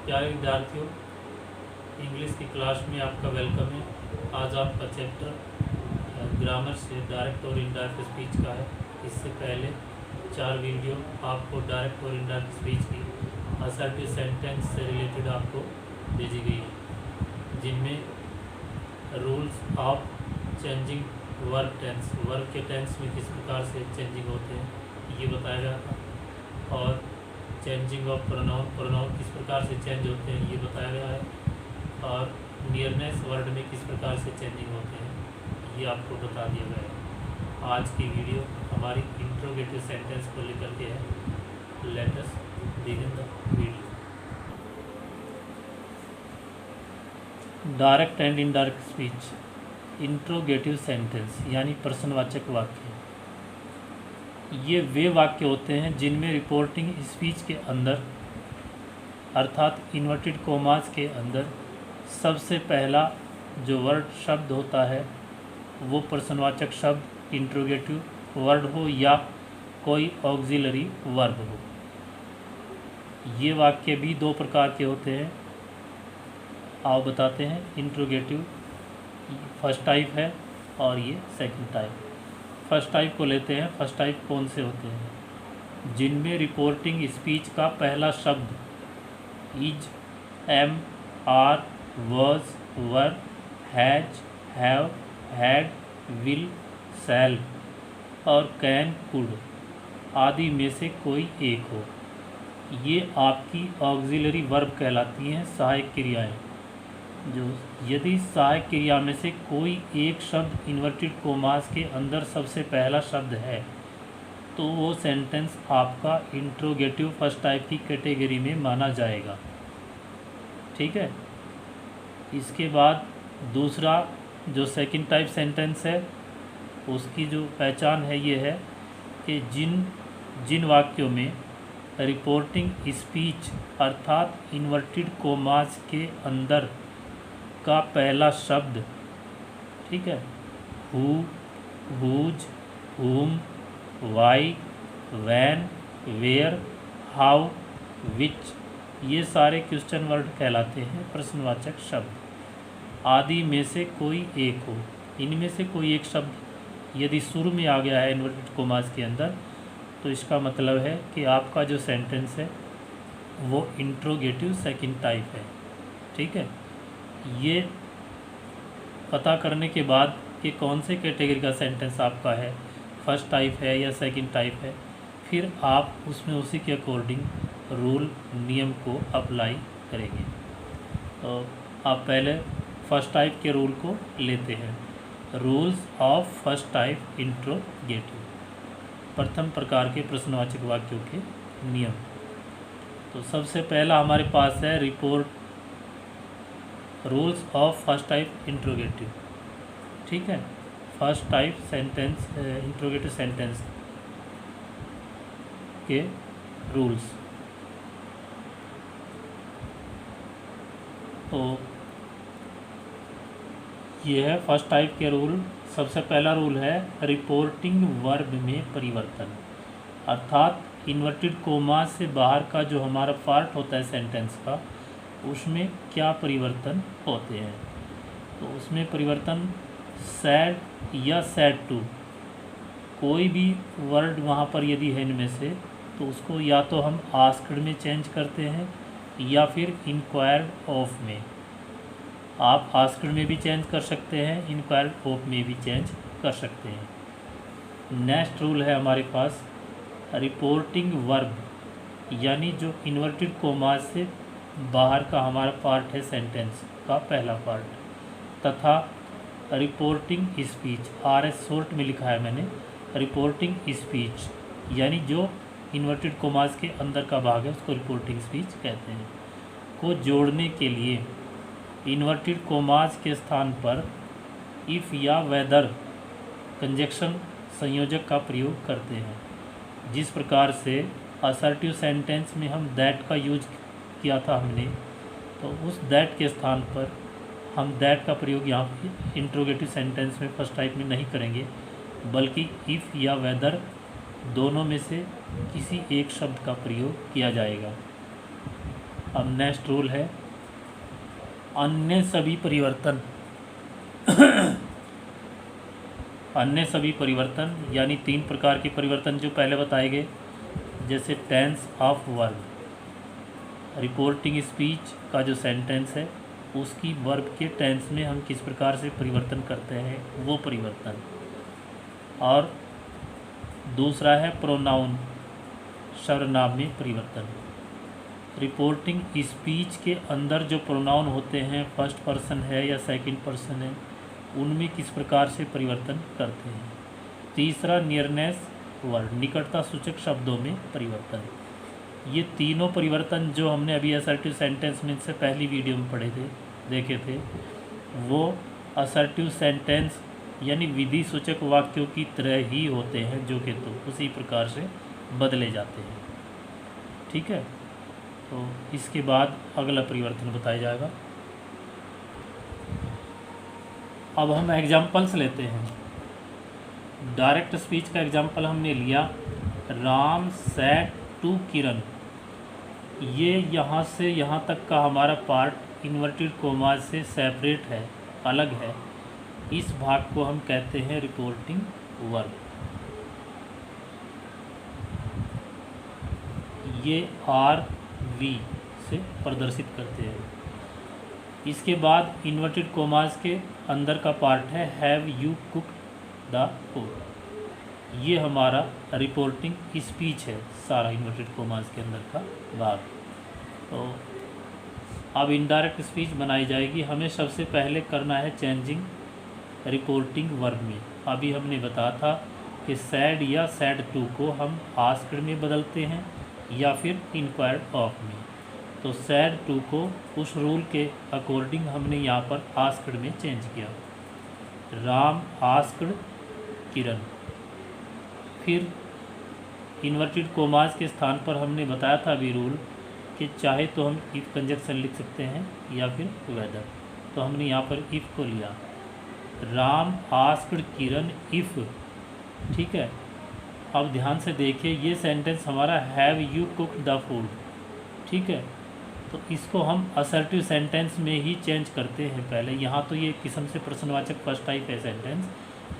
प्यारे विद्यार्थियों, इंग्लिश की क्लास में आपका वेलकम है। आज आपका चैप्टर ग्रामर से डायरेक्ट और इनडायरेक्ट स्पीच का है। इससे पहले 4 वीडियो आपको डायरेक्ट और इनडायरेक्ट स्पीच की असर्टिव सेंटेंस से रिलेटेड आपको भेजी गई है, जिनमें rules of changing verb tense, verb के टेंस में किस प्रकार से चेंजिंग होते हैं ये बताया गया था, और चेंजिंग ऑफ प्रोनाउन, प्रोनाउन किस प्रकार से चेंज होते हैं ये बताया गया है, और नियरनेस वर्ड में किस प्रकार से चेंजिंग होते हैं ये आपको बता दिया गया है। आज की वीडियो हमारी इंट्रोगेटिव सेंटेंस को लेकर के है। Let us begin the video. Direct and indirect speech. Interrogative sentence यानी प्रश्नवाचक वाक्य, ये वे वाक्य होते हैं जिनमें रिपोर्टिंग स्पीच के अंदर अर्थात इन्वर्टेड कोमास के अंदर सबसे पहला जो वर्ड शब्द होता है वो प्रश्नवाचक शब्द इंट्रोगेटिव वर्ड हो या कोई ऑक्सिलरी वर्ब हो। ये वाक्य भी 2 प्रकार के होते हैं, आओ बताते हैं। इंट्रोगेटिव फर्स्ट टाइप है और ये सेकंड टाइप। फर्स्ट टाइप को लेते हैं। फर्स्ट टाइप कौन से होते हैं? जिनमें रिपोर्टिंग स्पीच का पहला शब्द is, am, are, was, were, has, have, had, will, shall और कैन, कुड आदि में से कोई एक हो। ये आपकी ऑक्सिलरी वर्ब कहलाती हैं, सहायक क्रियाएं। जो यदि सहायक क्रिया में से कोई एक शब्द इन्वर्टेड कोमास के अंदर सबसे पहला शब्द है तो वो सेंटेंस आपका इंट्रोगेटिव फर्स्ट टाइप की कैटेगरी में माना जाएगा। ठीक है। इसके बाद दूसरा जो सेकंड टाइप सेंटेंस है उसकी जो पहचान है ये है कि जिन वाक्यों में रिपोर्टिंग स्पीच अर्थात इन्वर्टेड कोमास के अंदर का पहला शब्द, ठीक है, हु, हुज, हुम, वाई, वैन, वेयर, हाउ, विच, ये सारे क्वेश्चन वर्ड कहलाते हैं प्रश्नवाचक शब्द। आदि में से कोई एक हो। इनमें से कोई एक शब्द यदि शुरू में आ गया है इन्वर्टेड कोमास के अंदर तो इसका मतलब है कि आपका जो सेंटेंस है वो इंट्रोगेटिव सेकंड टाइप है। ठीक है। ये पता करने के बाद कि कौन से कैटेगरी का सेंटेंस आपका है, फर्स्ट टाइप है या सेकंड टाइप है, फिर आप उसमें उसी के अकॉर्डिंग रूल नियम को अप्लाई करेंगे। तो आप पहले फर्स्ट टाइप के रूल को लेते हैं। Rules of first type interrogative, प्रथम प्रकार के प्रश्नवाचक वाक्यों के नियम। तो सबसे पहला हमारे पास है report rules of first type interrogative. ठीक है। First type sentence interrogative sentence के रूल्स। तो ये है फर्स्ट टाइप के रूल। सबसे पहला रूल है रिपोर्टिंग वर्ब में परिवर्तन, अर्थात इन्वर्टेड कोमा से बाहर का जो हमारा पार्ट होता है सेंटेंस का उसमें क्या परिवर्तन होते हैं। तो उसमें परिवर्तन सैड या सैड टू, कोई भी वर्ड वहाँ पर यदि है इनमें से तो उसको या तो हम आस्क्ड में चेंज करते हैं या फिर इंक्वायर्ड ऑफ में। आप आस्क्ड में भी चेंज कर सकते हैं, इंक्वायर्ड ऑफ में भी चेंज कर सकते हैं। नेक्स्ट रूल है हमारे पास रिपोर्टिंग वर्ब, यानी जो इन्वर्टेड कोमास से बाहर का हमारा पार्ट है सेंटेंस का पहला पार्ट, तथा रिपोर्टिंग स्पीच, RS शॉर्ट में लिखा है मैंने, रिपोर्टिंग स्पीच यानी जो इन्वर्टेड कोमास के अंदर का भाग है उसको रिपोर्टिंग स्पीच कहते हैं, को जोड़ने के लिए इन्वर्टेड कोमास के स्थान पर इफ़ या वेदर कंजक्शन संयोजक का प्रयोग करते हैं। जिस प्रकार से असर्टिव सेंटेंस में हम दैट का यूज किया था हमने, तो उस दैट के स्थान पर हम दैट का प्रयोग यहाँ पे इंट्रोगेटिव सेंटेंस में फर्स्ट टाइप में नहीं करेंगे, बल्कि इफ़ या वेदर दोनों में से किसी एक शब्द का प्रयोग किया जाएगा। अब नेक्स्ट रूल है अन्य सभी परिवर्तन। अन्य सभी परिवर्तन यानी 3 प्रकार के परिवर्तन जो पहले बताए गए, जैसे tense of verb, reporting speech का जो सेंटेंस है उसकी वर्ब के टेंस में हम किस प्रकार से परिवर्तन करते हैं वो परिवर्तन। और दूसरा है प्रोनाउन, सर्वनाम में परिवर्तन। रिपोर्टिंग स्पीच के अंदर जो प्रोनाउन होते हैं, फर्स्ट पर्सन है या सेकंड पर्सन है, उनमें किस प्रकार से परिवर्तन करते हैं। तीसरा नियरनेस वर्ड, निकटता सूचक शब्दों में परिवर्तन। ये तीनों परिवर्तन जो हमने अभी असर्टिव सेंटेंस में से पहली वीडियो में पढ़े थे, देखे थे, वो असर्टिव सेंटेंस यानी विधि सूचक वाक्यों की तरह ही होते हैं, जो कि तो उसी प्रकार से बदले जाते हैं। ठीक है, तो इसके बाद अगला परिवर्तन बताया जाएगा। अब हम एग्जाम्पल्स लेते हैं। डायरेक्ट स्पीच का एग्जाम्पल हमने लिया, राम सेड टू किरण। ये यहाँ से यहाँ तक का हमारा पार्ट इन्वर्टेड कोमा से सेपरेट है, अलग है। इस भाग को हम कहते हैं रिपोर्टिंग वर्ब। ये आर वी से प्रदर्शित करते हैं। इसके बाद इन्वर्टेड कोमास के अंदर का पार्ट है have you cooked the food. ये हमारा रिपोर्टिंग स्पीच है, सारा इन्वर्टेड कोमास के अंदर का भाग। तो अब इनडायरेक्ट स्पीच बनाई जाएगी। हमें सबसे पहले करना है चेंजिंग रिपोर्टिंग वर्ब में। अभी हमने बताया था कि सैड या सैड टू को हम आस्क्ड में बदलते हैं या फिर इंक्वायर्ड ऑफ में। तो सैड टू को उस रूल के अकॉर्डिंग हमने यहाँ पर आस्क्ड में चेंज किया। राम आस्क्ड किरण। फिर इन्वर्टेड कोमास के स्थान पर हमने बताया था अभी रूल कि चाहे तो हम इफ़ कंजक्शन लिख सकते हैं या फिर वेदर। तो हमने यहाँ पर इफ़ को लिया, राम आस्क्ड किरण इफ़। ठीक है, अब ध्यान से देखिए, ये सेंटेंस हमारा have you cooked the food. ठीक है, तो इसको हम असर्टिव सेंटेंस में ही चेंज करते हैं पहले। यहाँ तो ये किस्म से प्रश्नवाचक फर्स्ट टाइप है सेंटेंस,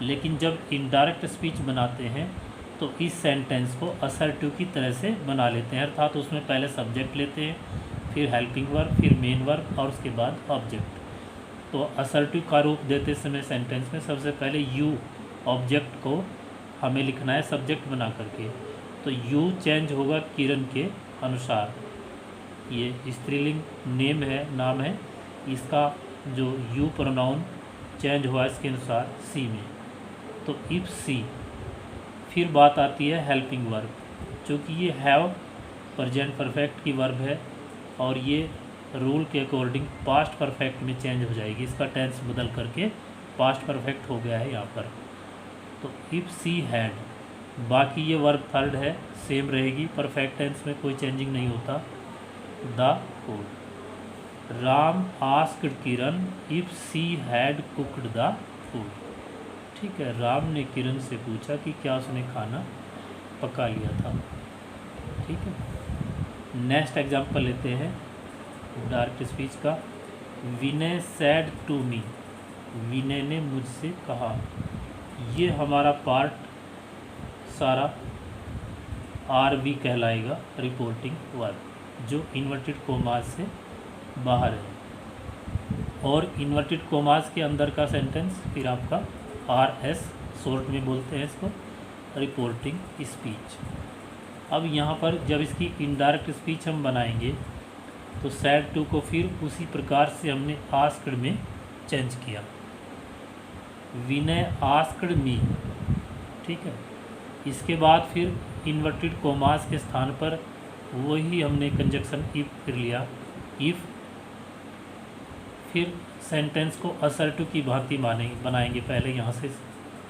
लेकिन जब इनडायरेक्ट स्पीच बनाते हैं तो इस सेंटेंस को असर्टिव की तरह से बना लेते हैं। अर्थात उसमें पहले सब्जेक्ट लेते हैं, फिर हेल्पिंग वर्ब, फिर मेन वर्ब और उसके बाद ऑब्जेक्ट। तो असर्टिव का रूप देते समय सेंटेंस में सबसे पहले यू ऑब्जेक्ट को हमें लिखना है सब्जेक्ट बना करके। तो यू चेंज होगा किरण के अनुसार। ये स्त्रीलिंग नेम है, नाम है, इसका जो यू प्रोनाउन चेंज हुआ इसके अनुसार सी में। तो इफ सी। फिर बात आती है हेल्पिंग वर्ब, चूँकि ये हैव प्रेजेंट परफेक्ट की वर्ब है और ये रूल के अकॉर्डिंग पास्ट परफेक्ट में चेंज हो जाएगी। इसका टेंस बदल करके पास्ट परफेक्ट हो गया है यहाँ पर। तो इफ़ सी हैड, बाकी ये वर्ब थर्ड है, सेम रहेगी, परफेक्ट टेंस में कोई चेंजिंग नहीं होता। The food. Ram asked Kiran if she had cooked the food. ठीक है, राम ने किरण से पूछा कि क्या उसने खाना पका लिया था। ठीक है, नेक्स्ट एग्जांपल लेते हैं डायरेक्ट स्पीच का। विनय सैड टू मी। विनय ने मुझसे कहा। ये हमारा पार्ट सारा आर वी कहलाएगा, रिपोर्टिंग वर्ब, जो इन्वर्टेड कोमास से बाहर है। और इन्वर्टेड कोमास के अंदर का सेंटेंस फिर आपका आर एस, शॉर्ट में बोलते हैं इसको, रिपोर्टिंग स्पीच। अब यहाँ पर जब इसकी इनडायरेक्ट स्पीच हम बनाएंगे तो सैड टू को फिर उसी प्रकार से हमने आस्क्ड में चेंज किया। विनय आस्क्ड मी। ठीक है, इसके बाद फिर इन्वर्टेड कोमास के स्थान पर वही हमने कंजक्शन इफ़ फिर लिया, इफ़। फिर सेंटेंस को असर्टिव की भांति बनाएंगे। पहले यहाँ से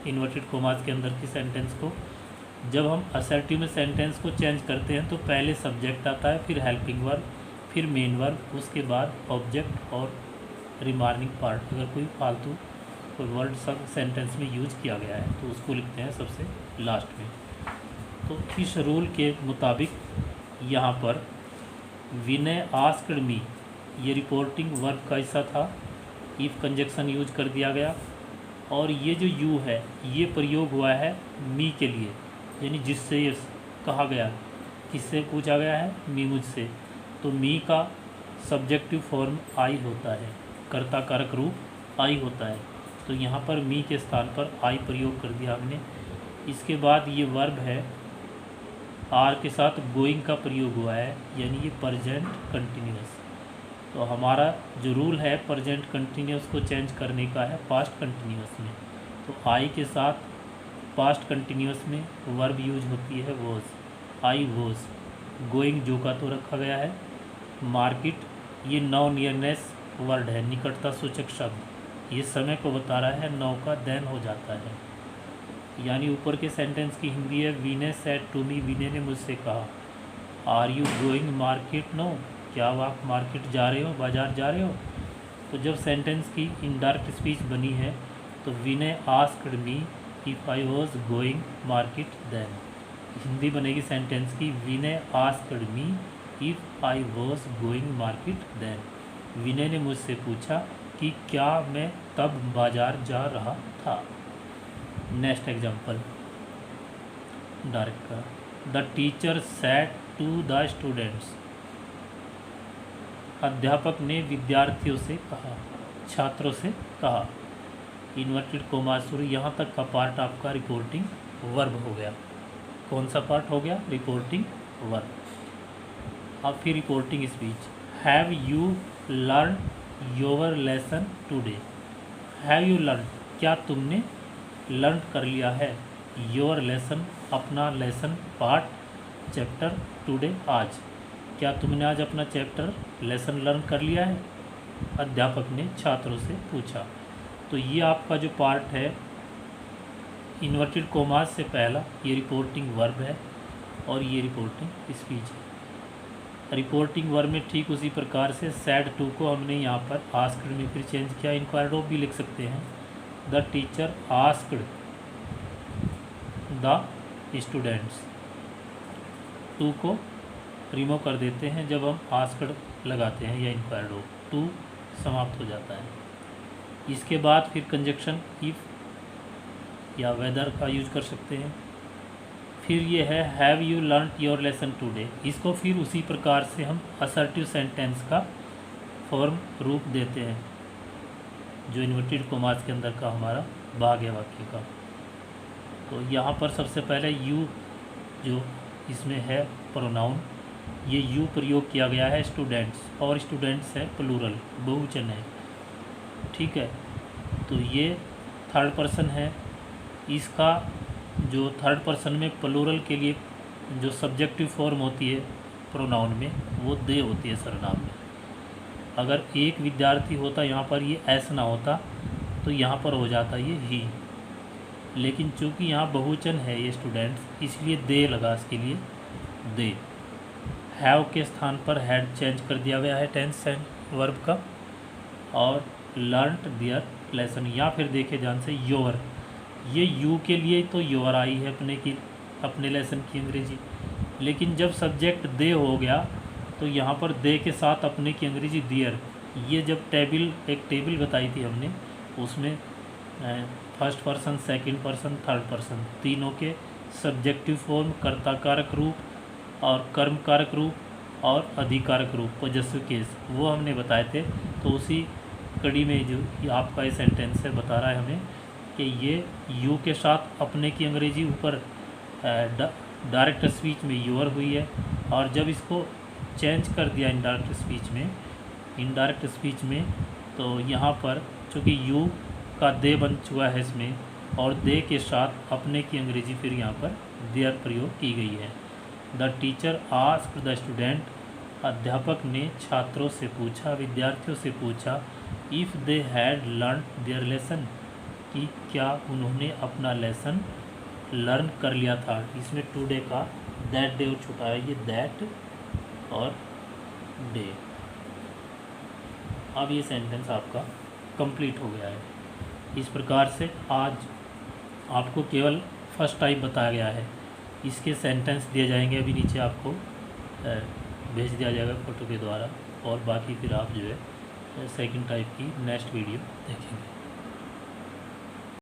इन्वर्टेड कोमास के अंदर की सेंटेंस को, जब हम असर्टिव में सेंटेंस को चेंज करते हैं तो पहले सब्जेक्ट आता है, फिर हेल्पिंग वर्ब, फिर मेन वर्ब, उसके बाद ऑब्जेक्ट और रिमार्किंग पार्ट। अगर कोई फालतू कोई वर्ड सब सेंटेंस में यूज किया गया है तो उसको लिखते हैं सबसे लास्ट में। तो इस रूल के मुताबिक यहाँ पर विनय आस्क्ड मी, ये रिपोर्टिंग वर्ब का हिस्सा था। इफ़ कंजक्शन यूज कर दिया गया, और ये जो यू है ये प्रयोग हुआ है मी के लिए, यानी जिससे ये कहा गया, किससे पूछा गया है, मी, मुझसे। तो मी का सब्जेक्टिव फॉर्म आई होता है, कर्ता कारक रूप आई होता है। तो यहाँ पर मी के स्थान पर आई प्रयोग कर दिया हमने। इसके बाद ये वर्ब है, आर के साथ गोइंग का प्रयोग हुआ है, यानी ये प्रेजेंट कंटिन्यूअस। तो हमारा जो रूल है प्रेजेंट कंटिन्यूअस को चेंज करने का है पास्ट कंटिन्यूअस में। तो आई के साथ पास्ट कंटिन्यूअस में वर्ब यूज होती है वॉज, आई वॉज। गोइंग जो का तो रखा गया है। मार्केट ये नाउ नियरनेस वर्ड है, निकटता सूचक शब्द, ये समय को बता रहा है, नाउ का देन हो जाता है। यानी ऊपर के सेंटेंस की हिंदी है, विनय सेड टू मी, विनय ने मुझसे कहा। Are you going market no, क्या आप मार्केट जा रहे हो, बाजार जा रहे हो। तो जब सेंटेंस की इनडायरेक्ट स्पीच बनी है तो Vinay asked me if I was going market then. Hindi बनेगी सेंटेंस की, Vinay asked me if I was going market then. Vinay ने मुझसे पूछा कि क्या मैं तब बाजार जा रहा था। नेक्स्ट एग्जाम्पल डायरेक्ट का, the teacher said to the students, अध्यापक ने विद्यार्थियों से कहा, छात्रों से कहा। इन्वर्टेड कोमा शुरू, यहाँ तक का पार्ट आपका रिपोर्टिंग वर्ब हो गया। कौन सा पार्ट हो गया, रिपोर्टिंग वर्ब। अब फिर reporting speech, have you learn your lesson today. Have you learn, क्या तुमने लर्न कर लिया है, योर लेसन अपना लेसन पार्ट, चैप्टर टुडे आज, क्या तुमने आज अपना चैप्टर लेसन लर्न कर लिया है, अध्यापक ने छात्रों से पूछा। तो ये आपका जो पार्ट है इन्वर्टेड कोमास से पहला, ये रिपोर्टिंग वर्ब है और ये रिपोर्टिंग स्पीच है। रिपोर्टिंग वर्ब में ठीक उसी प्रकार से सैड टू को हमने यहाँ पर आस्क्ड में फिर चेंज किया, इंक्वायर्ड ऑफ भी लिख सकते हैं। The teacher asked the students, to को रिमूव कर देते हैं जब हम आस्क्ड लगाते हैं या इंक्वायर्ड ऑफ, टू समाप्त हो जाता है। इसके बाद फिर कंजक्शन इफ़ या वेदर का यूज कर सकते हैं। फिर ये है have you learn your lesson today, इसको फिर उसी प्रकार से हम असर्टिव सेंटेंस का फॉर्म रूप देते हैं, जो इन्वर्टेड कोमास के अंदर का हमारा भाग है वाक्य का। तो यहाँ पर सबसे पहले यू जो इसमें है प्रोनाउन, ये यू प्रयोग किया गया है स्टूडेंट्स, और स्टूडेंट्स है प्लूरल, बहुवचन है, ठीक है। तो ये थर्ड पर्सन है, इसका जो थर्ड पर्सन में प्लूरल के लिए जो सब्जेक्टिव फॉर्म होती है प्रोनाउन में वो दे होती है सर्वनाम में। अगर एक विद्यार्थी होता यहाँ पर ये ऐसा ना होता तो यहाँ पर हो जाता ये ही, लेकिन चूंकि यहाँ बहुवचन है ये स्टूडेंट्स, इसलिए दे लगा इसके लिए दे। हैव के स्थान पर हैड चेंज कर दिया गया है टेंस एंड वर्ब का, और लर्नड देयर लेसन, या फिर देखे ध्यान से योर, ये यू के लिए तो योर आई है अपने लेसन की अंग्रेजी, लेकिन जब सब्जेक्ट दे हो गया तो यहाँ पर दे के साथ अपने की अंग्रेजी दियर। ये जब एक टेबल बताई थी हमने, उसमें first person, second person, third person तीनों के सब्जेक्टिव फॉर्म, कर्ता कारक रूप और कर्म कारक रूप और अधिकारक रूप, पॉजेसिव केस, वो हमने बताए थे। तो उसी कड़ी में जो आपका ये सेंटेंस है बता रहा है हमें कि ये यू के साथ अपने की अंग्रेजी ऊपर डायरेक्ट स्पीच में योर हुई है, और जब इसको चेंज कर दिया इनडायरेक्ट स्पीच में तो यहाँ पर चूँकि यू का दे बन चुका है इसमें, और दे के साथ अपने की अंग्रेजी फिर यहाँ पर देयर प्रयोग की गई है। The teacher asked the student, अध्यापक ने छात्रों से पूछा, विद्यार्थियों से पूछा, if they had learn their lesson, कि क्या उन्होंने अपना लेसन लर्न कर लिया था। इसमें टुडे का दैट डे और छुटा है, ये दैट और डे। अब ये सेंटेंस आपका कंप्लीट हो गया है। इस प्रकार से आज आपको केवल फर्स्ट टाइप बताया गया है, इसके सेंटेंस दिए जाएंगे अभी नीचे आपको भेज दिया जाएगा फ़ोटो के द्वारा, और बाकी फिर आप जो है सेकंड टाइप की नेक्स्ट वीडियो देखेंगे।